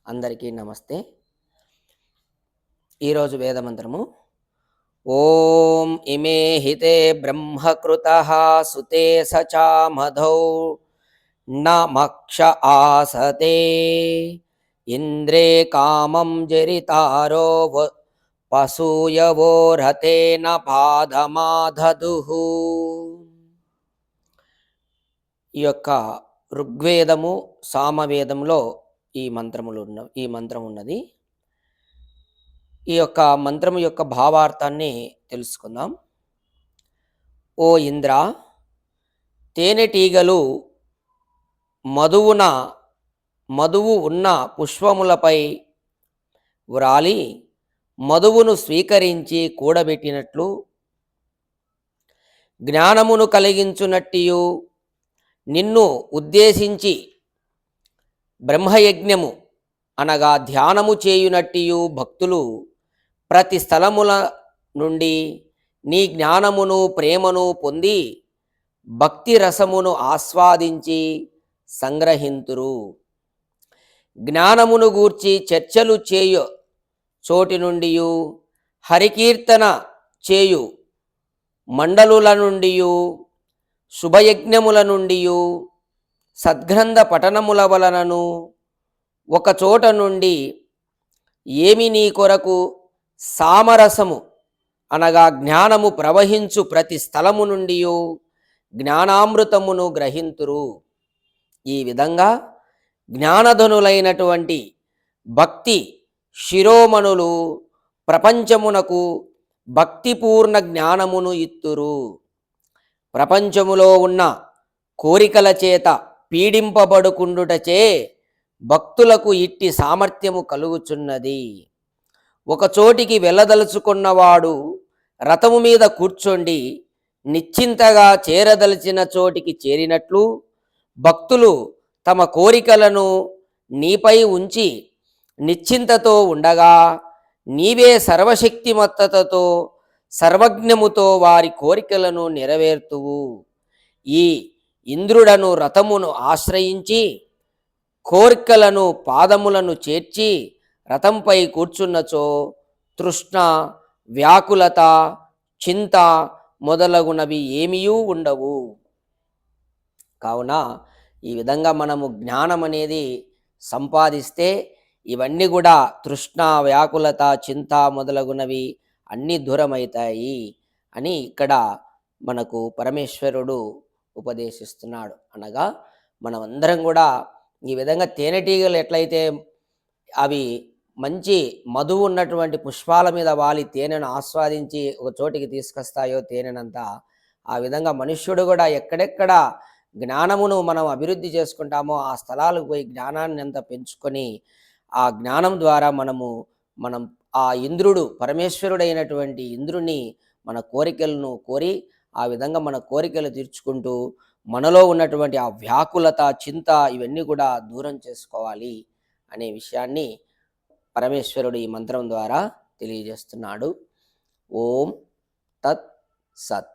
అందరికీ నమస్తే. ఈరోజు వేదమంత్రము ఓం ఇమే హితే బ్రహ్మకృతః సుతే సచా మధౌ నమక్ష ఆసతే ఇంద్రే కామం జరితారో పశూయవో రథేన పాదమాధదుః. ఈ యొక్క ఋగ్వేదము సామవేదంలో ఈ మంత్రం ఉన్నది. ఈ యొక్క మంత్రము యొక్క భావార్థాన్ని తెలుసుకుందాం. ఓ ఇంద్ర, తేనెటీగలు మధువు ఉన్న పుష్పములపై వ్రాలి మధువును స్వీకరించి కూడబెట్టినట్లు, జ్ఞానమును కలిగించునట్టియు నిన్ను ఉద్దేశించి బ్రహ్మయజ్ఞము అనగా ధ్యానము చేయునట్టియు భక్తులు ప్రతి స్థలముల నుండి నీ జ్ఞానమును ప్రేమను పొంది భక్తి రసమును ఆస్వాదించి సంగ్రహింతురు. జ్ఞానమును గూర్చి చర్చలు చేయు చోటి నుండి, హరికీర్తన చేయు మండలుల నుండి, శుభయజ్ఞముల నుండి, సద్గ్రంథ పఠనముల వలనను ఒక చోట నుండి ఏమి నీ కొరకు సామరసము అనగా జ్ఞానము ప్రవహించు ప్రతి స్థలము నుండి జ్ఞానామృతమును గ్రహింతురు. ఈ విధంగా జ్ఞానధనులైనటువంటి భక్తి శిరోమణులు ప్రపంచమునకు భక్తిపూర్ణ జ్ఞానమును ఇత్తురు. ప్రపంచములో ఉన్న కోరికల చేత పీడింపబడుకుండుటచే భక్తులకు ఇట్టి సామర్థ్యము కలుగుచున్నది. ఒక చోటికి వెళ్ళదలుచుకున్నవాడు రథము మీద కూర్చోండి నిశ్చింతగా చేరదలిచిన చోటికి చేరినట్లు, భక్తులు తమ కోరికలను నీపై ఉంచి నిశ్చింతతో ఉండగా నీవే సర్వశక్తిమత్తతతో సర్వజ్ఞముతో వారి కోరికలను నెరవేర్తువు. ఈ ఇంద్రుడను రథమును ఆశ్రయించి కోరికలను పాదములను చేర్చి రథంపై కూర్చున్నచో తృష్ణ, వ్యాకులత, చింత మొదలగునవి ఏమీయూ ఉండవు. కావున ఈ విధంగా మనము జ్ఞానం అనేది సంపాదిస్తే ఇవన్నీ కూడా తృష్ణ, వ్యాకులత, చింత మొదలగునవి అన్నీ దూరమవుతాయి అని ఇక్కడ మనకు పరమేశ్వరుడు ఉపదేశిస్తున్నాడు. అనగా మనమందరం కూడా ఈ విధంగా తేనెటీగలు ఎట్లయితే అవి మంచి మధువు ఉన్నటువంటి పుష్పాల మీద వాలి తేనెను ఆస్వాదించి ఒక చోటికి తీసుకొస్తాయో తేనెనంతా, ఆ విధంగా మనుష్యుడు కూడా ఎక్కడెక్కడ జ్ఞానమును మనం అభివృద్ధి చేసుకుంటామో ఆ స్థలాలకు పోయి జ్ఞానాన్ని అంతా పెంచుకొని ఆ జ్ఞానం ద్వారా మనం ఆ ఇంద్రుడు పరమేశ్వరుడైనటువంటి ఇంద్రుని మన కోరికలను కోరి ఆ విధంగా మన కోరికలు తీర్చుకుంటూ మనలో ఉన్నటువంటి ఆ వ్యాకులత, చింత ఇవన్నీ కూడా దూరం చేసుకోవాలి అనే విషయాన్ని పరమేశ్వరుడు ఈ మంత్రం ద్వారా తెలియజేస్తున్నాడు. ఓం తత్ సత్.